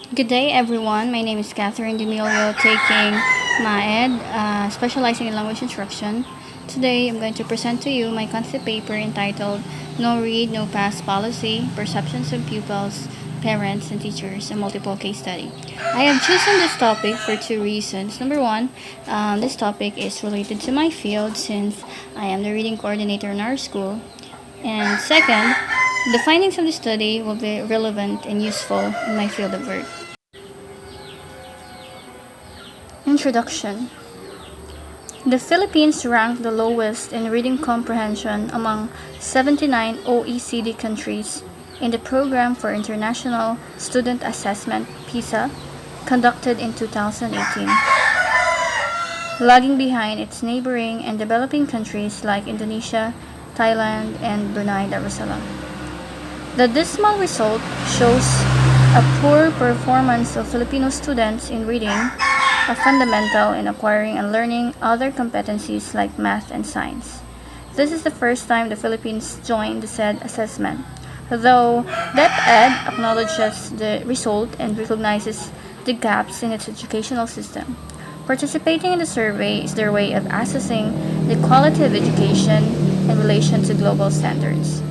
Good day, everyone. My name is Catherine Demilio, taking MAED, specializing in language instruction. Today, I'm going to present to you my concept paper entitled No Read, No Pass Policy, Perceptions of Pupils, Parents, and Teachers, a Multiple Case Study. I have chosen this topic for two reasons. Number one, this topic is related to my field since I am the reading coordinator in our school. And second, the findings of the study will be relevant and useful in my field of work. Introduction. The Philippines ranked the lowest in reading comprehension among 79 OECD countries in the Program for International Student Assessment (PISA) conducted in 2018, lagging behind its neighboring and developing countries like Indonesia, Thailand, and Brunei Darussalam. The dismal result shows a poor performance of Filipino students in reading, a fundamental in acquiring and learning other competencies like math and science. This is the first time the Philippines joined the said assessment, though DepEd acknowledges the result and recognizes the gaps in its educational system. Participating in the survey is their way of assessing the quality of education in relation to global standards.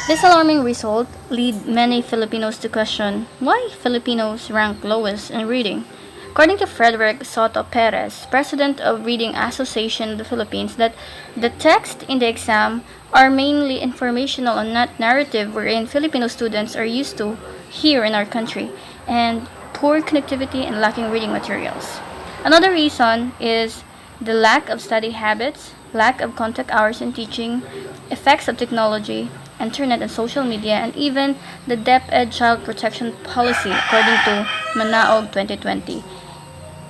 This alarming result led many Filipinos to question why Filipinos rank lowest in reading. According to Frederick Soto Perez, president of Reading Association of the Philippines, that the text in the exam are mainly informational and not narrative wherein Filipino students are used to here in our country, and poor connectivity and lacking reading materials. Another reason is the lack of study habits, lack of contact hours in teaching, effects of technology, internet and social media, and even the DepEd Child Protection Policy, according to Manaog 2020.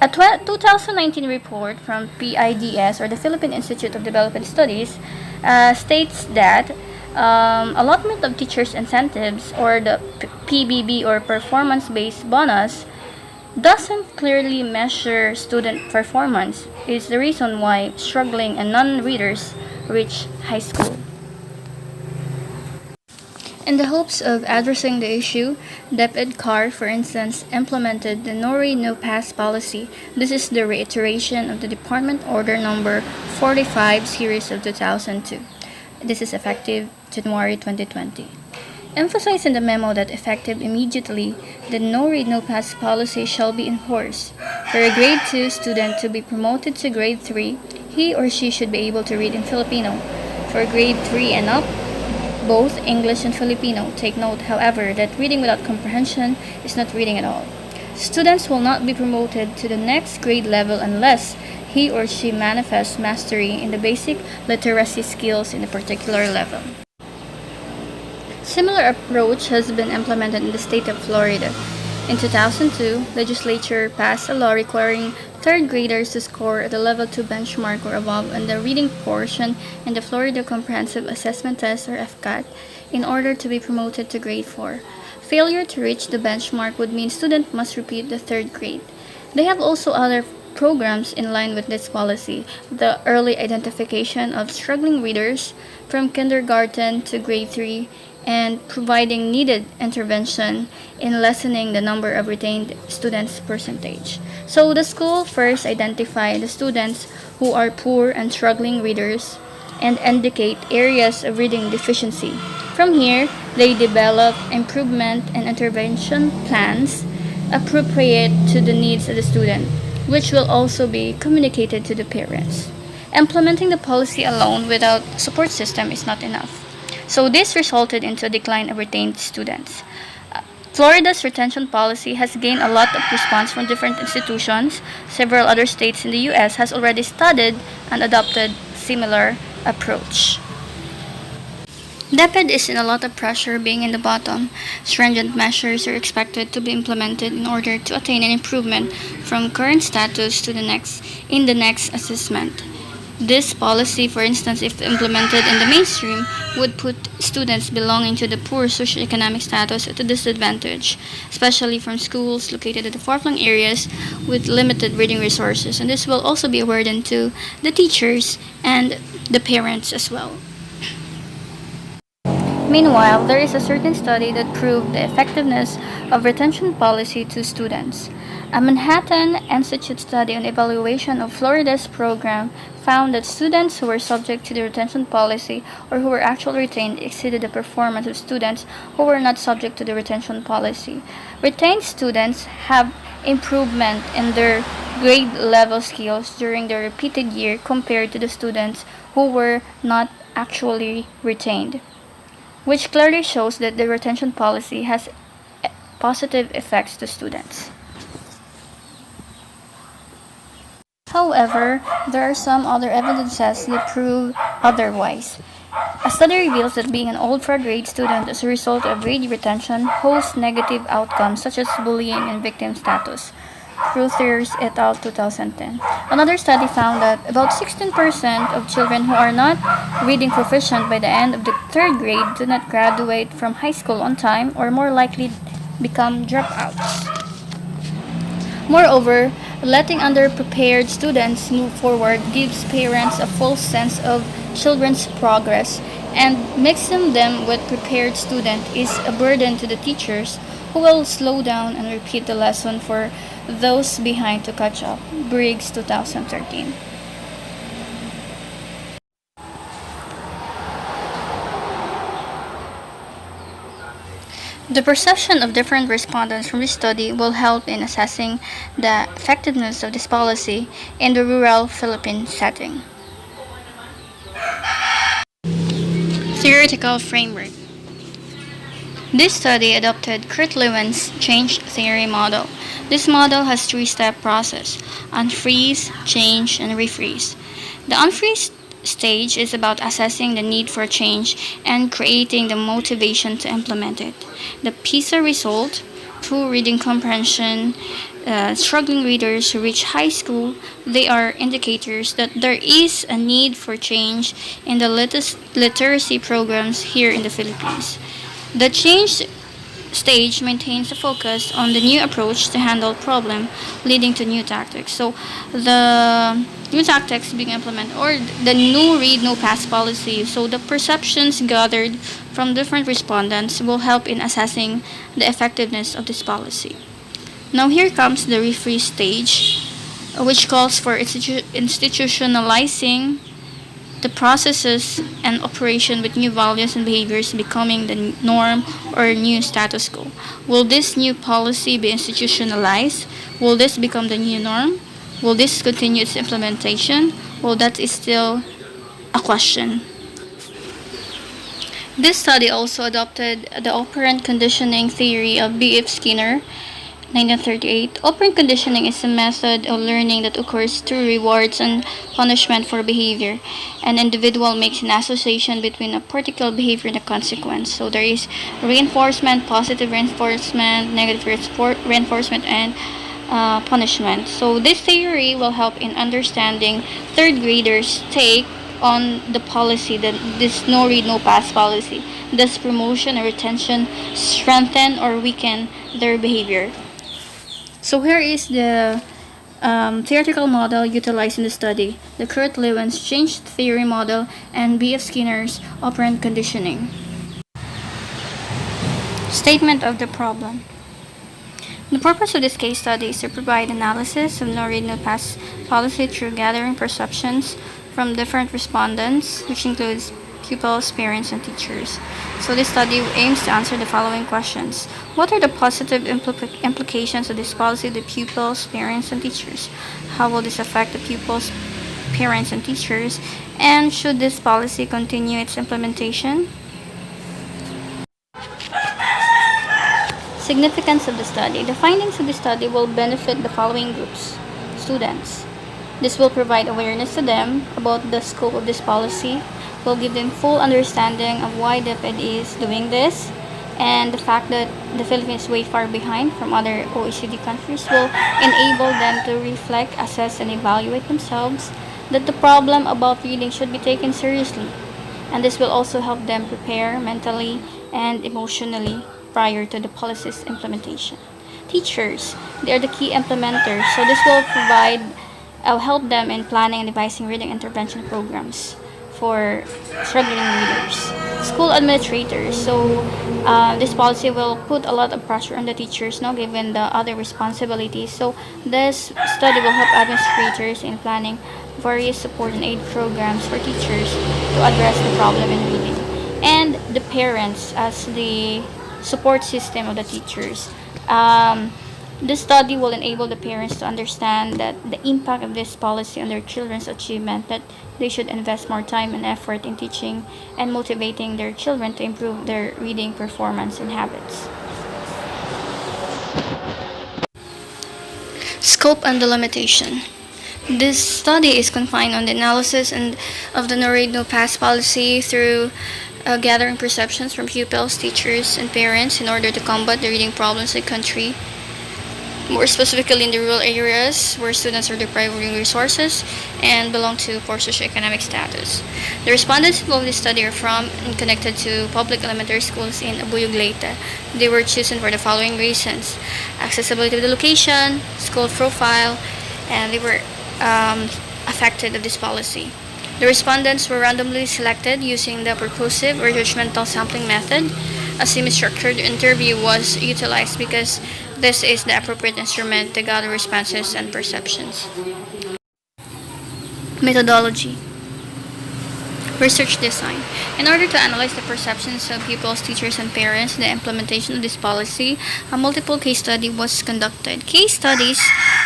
A 2019 report from PIDS, or the Philippine Institute of Development Studies, states that allotment of teachers' incentives, or the PBB, or performance-based bonus, doesn't clearly measure student performance. Is the reason why struggling and non-readers reach high school. In the hopes of addressing the issue, DepEd-CAR, for instance, implemented the No Read, No Pass policy. This is the reiteration of the Department Order Number 45 Series of 2002. This is effective January 2020. Emphasized in the memo that effective immediately, the No Read, No Pass policy shall be enforced. For a grade 2 student to be promoted to grade 3, he or she should be able to read in Filipino. For grade 3 and up, both English and Filipino. Take note, however, that reading without comprehension is not reading at all. Students will not be promoted to the next grade level unless he or she manifests mastery in the basic literacy skills in a particular level. Similar approach has been implemented in the state of Florida. In 2002, legislature passed a law requiring third graders to score at the level 2 benchmark or above in the reading portion in the Florida Comprehensive Assessment Test, or FCAT, in order to be promoted to grade 4. Failure to reach the benchmark would mean student must repeat the third grade. They have also other programs in line with this policy: the early identification of struggling readers from kindergarten to grade 3, and providing needed intervention in lessening the number of retained students percentage. So the school first identify the students who are poor and struggling readers and indicate areas of reading deficiency. From here, they develop improvement and intervention plans appropriate to the needs of the student, which will also be communicated to the parents. Implementing the policy alone without support system is not enough. So this resulted into a decline of retained students. Florida's retention policy has gained a lot of response from different institutions. Several other states in the US has already studied and adopted similar approach. DepEd is in a lot of pressure being in the bottom. Stringent measures are expected to be implemented in order to attain an improvement from current status to the next assessment. This policy, for instance, if implemented in the mainstream, would put students belonging to the poor socioeconomic status at a disadvantage, especially from schools located in the far-flung areas with limited reading resources. And this will also be a burden to the teachers and the parents as well. Meanwhile, there is a certain study that proved the effectiveness of retention policy to students. A Manhattan Institute study on evaluation of Florida's program found that students who were subject to the retention policy or who were actually retained exceeded the performance of students who were not subject to the retention policy. Retained students have improvement in their grade level skills during the repeated year compared to the students who were not actually retained, which clearly shows that the retention policy has positive effects to students. However, there are some other evidences that prove otherwise. A study reveals that being an old third grade student as a result of grade retention holds negative outcomes such as bullying and victim status. Reuters et al. 2010. Another study found that about 16% of children who are not reading proficient by the end of the third grade do not graduate from high school on time or more likely become dropouts. Moreover, letting underprepared students move forward gives parents a false sense of children's progress, and mixing them with prepared students is a burden to the teachers who will slow down and repeat the lesson for those behind to catch up. Briggs 2013. The perception of different respondents from this study will help in assessing the effectiveness of this policy in the rural Philippine setting. Theoretical framework. This study adopted Kurt Lewin's change theory model. This model has a three-step process: unfreeze, change, and refreeze. The unfreeze stage is about assessing the need for change and creating the motivation to implement it. The PISA result, poor reading comprehension, struggling readers who reach high school, they are indicators that there is a need for change in the literacy programs here in the Philippines. The change stage maintains the focus on the new approach to handle problem, leading to new tactics. So the new tactics being implemented, or the no read no pass policy. So the perceptions gathered from different respondents will help in assessing the effectiveness of this policy. Now here comes the refreeze stage, which calls for institutionalizing the processes and operation with new values and behaviors becoming the norm or new status quo. Will this new policy be institutionalized? Will this become the new norm? Will this continue its implementation? Well, that is still a question. This study also adopted the operant conditioning theory of B.F. Skinner, 1938. Operant conditioning is a method of learning that occurs through rewards and punishment for behavior. An individual makes an association between a particular behavior and a consequence. So there is reinforcement, positive reinforcement, negative reinforcement, and punishment. So this theory will help in understanding third graders' take on the policy, this no read no pass policy. Does promotion or retention strengthen or weaken their behavior? So here is the theoretical model utilized in the study: the Kurt Lewin's change theory model and B.F. Skinner's operant conditioning. Statement of the problem. The purpose of this case study is to provide analysis of no read no pass policy through gathering perceptions from different respondents, which includes pupils, parents, and teachers. So this study aims to answer the following questions. What are the positive implications of this policy to pupils, parents, and teachers? How will this affect the pupils, parents, and teachers? And should this policy continue its implementation? Significance of the study. The findings of the study will benefit the following groups. Students. This will provide awareness to them about the scope of this policy, will give them full understanding of why DepEd is doing this, and the fact that the Philippines is way far behind from other OECD countries will enable them to reflect, assess, and evaluate themselves, that the problem about reading should be taken seriously, and this will also help them prepare mentally and emotionally prior to the policy's implementation. Teachers, they are the key implementers, so this will help them in planning and devising reading intervention programs for struggling readers. school administrators. So this policy will put a lot of pressure on the teachers, no, given the other responsibilities. So this study will help administrators in planning various support and aid programs for teachers to address the problem in reading, and the parents as the support system of the teachers. This study will enable the parents to understand that the impact of this policy on their children's achievement, that they should invest more time and effort in teaching and motivating their children to improve their reading performance and habits. Scope and the limitation. This study is confined on the analysis and of the No Read No Pass policy through gathering perceptions from pupils, teachers, and parents in order to combat the reading problems in the country, more specifically in the rural areas where students are deprived of reading resources and belong to poor socioeconomic status. The respondents involved in this study are from and connected to public elementary schools in Abuyog, Leyte. They were chosen for the following reasons: accessibility of the location, school profile, and they were affected of this policy. The respondents were randomly selected using the purposive or judgmental sampling method. A semi-structured interview was utilized because this is the appropriate instrument to gather responses and perceptions. Methodology. Research design. In order to analyze the perceptions of pupils, teachers, and parents in the implementation of this policy, a multiple case study was conducted. Case studies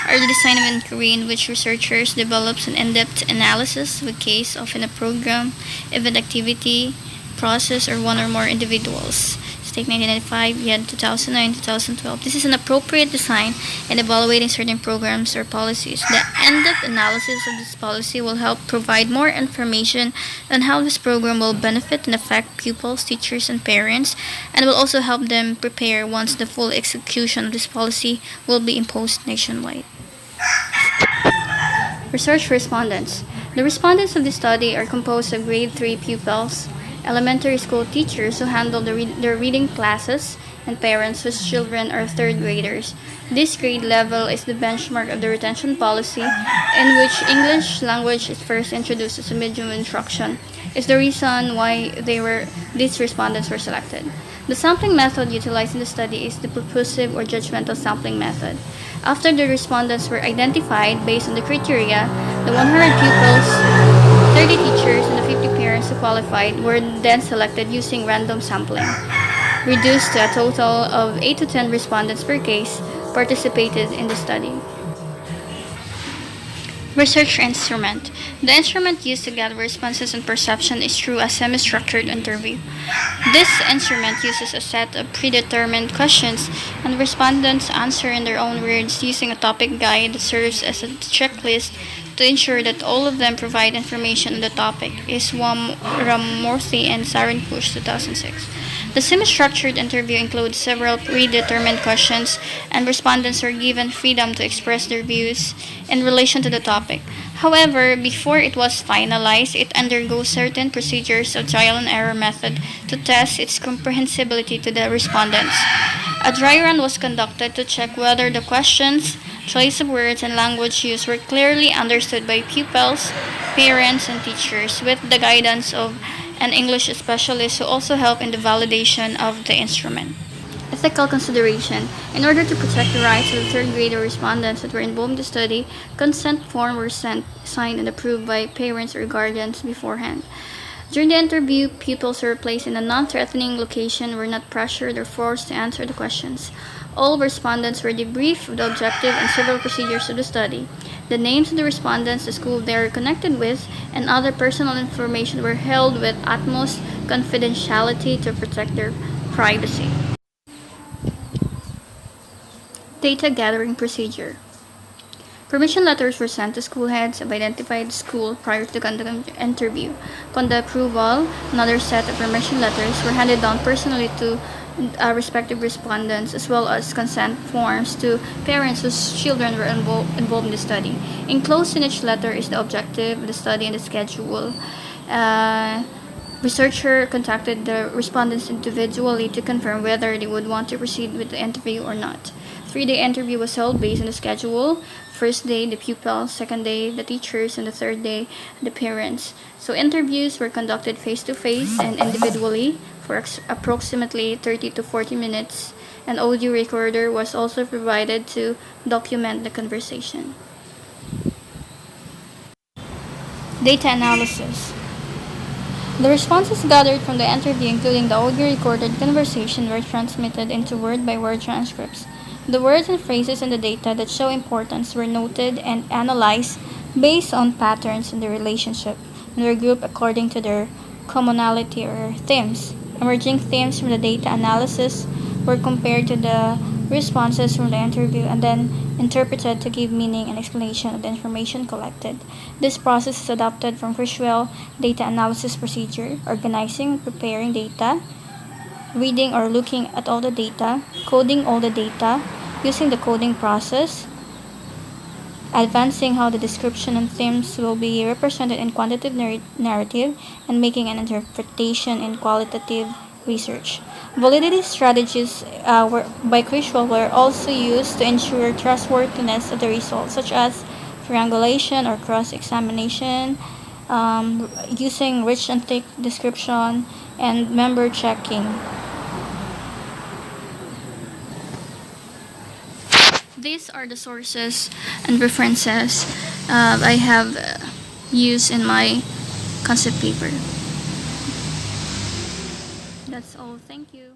are the design of inquiry in which researchers develops an in-depth analysis of a case, often a program, event, activity, process, or one or more individuals. Take 1995, you had 2009, 2012. This is an appropriate design in evaluating certain programs or policies. The in-depth analysis of this policy will help provide more information on how this program will benefit and affect pupils, teachers, and parents, and will also help them prepare once the full execution of this policy will be imposed nationwide. Research respondents. The respondents of this study are composed of grade 3 pupils, elementary school teachers who handle their reading classes, and parents whose children are third graders. This grade level is the benchmark of the retention policy, in which English language is first introduced as a medium of instruction. Is the reason why these respondents were selected. The sampling method utilized in the study is the purposive or judgmental sampling method. After the respondents were identified based on the criteria, the 100 pupils, 30 teachers, and the 50 parents who qualified were then selected using random sampling. Reduced to a total of 8 to 10 respondents per case participated in the study. Research instrument. The instrument used to gather responses and perception is through a semi-structured interview. This instrument uses a set of predetermined questions, and respondents answer in their own words using a topic guide that serves as a checklist to ensure that all of them provide information on the topic. Is Ramamurthy and Sarankush, 2006. The semi-structured interview includes several predetermined questions, and respondents are given freedom to express their views in relation to the topic. However, before it was finalized, it undergoes certain procedures of trial and error method to test its comprehensibility to the respondents. A dry run was conducted to check whether the questions, choice of words, and language used were clearly understood by pupils, parents, and teachers, with the guidance of an English specialist who also helped in the validation of the instrument. Ethical consideration. In order to protect the rights of the third grader respondents that were involved in the study, consent forms were signed and approved by parents or guardians beforehand. During the interview, pupils were placed in a non-threatening location, were not pressured or forced to answer the questions. All respondents were debriefed of the objective and several procedures of the study. The names of the respondents, the school they are connected with, and other personal information were held with utmost confidentiality to protect their privacy. Data gathering procedure. Permission letters were sent to school heads of identified school prior to conducting the interview. Upon the approval, another set of permission letters were handed down personally to respective respondents, as well as consent forms to parents whose children were involved in the study. Enclosed in each letter is the objective of the study and the schedule. Researcher contacted the respondents individually to confirm whether they would want to proceed with the interview or not. 3-day interview was held based on the schedule. First day, the pupils; second day, the teachers; and the third day, the parents. So interviews were conducted face-to-face and individually for approximately 30 to 40 minutes. An audio recorder was also provided to document the conversation. Data analysis. The responses gathered from the interview, including the audio recorded conversation, were transmitted into word-by-word transcripts. The words and phrases in the data that show importance were noted and analyzed based on patterns in the relationship and were grouped according to their commonality or themes. Emerging themes from the data analysis were compared to the responses from the interview and then interpreted to give meaning and explanation of the information collected. This process is adopted from visual data analysis procedure: organizing and preparing data, reading or looking at all the data, coding all the data, using the coding process, advancing how the description and themes will be represented in quantitative narrative, and making an interpretation in qualitative research. Validity strategies by Criswell were also used to ensure trustworthiness of the results, such as triangulation or cross-examination, using rich and thick description, and member checking. These are the sources and references I have used in my concept paper. That's all. Thank you.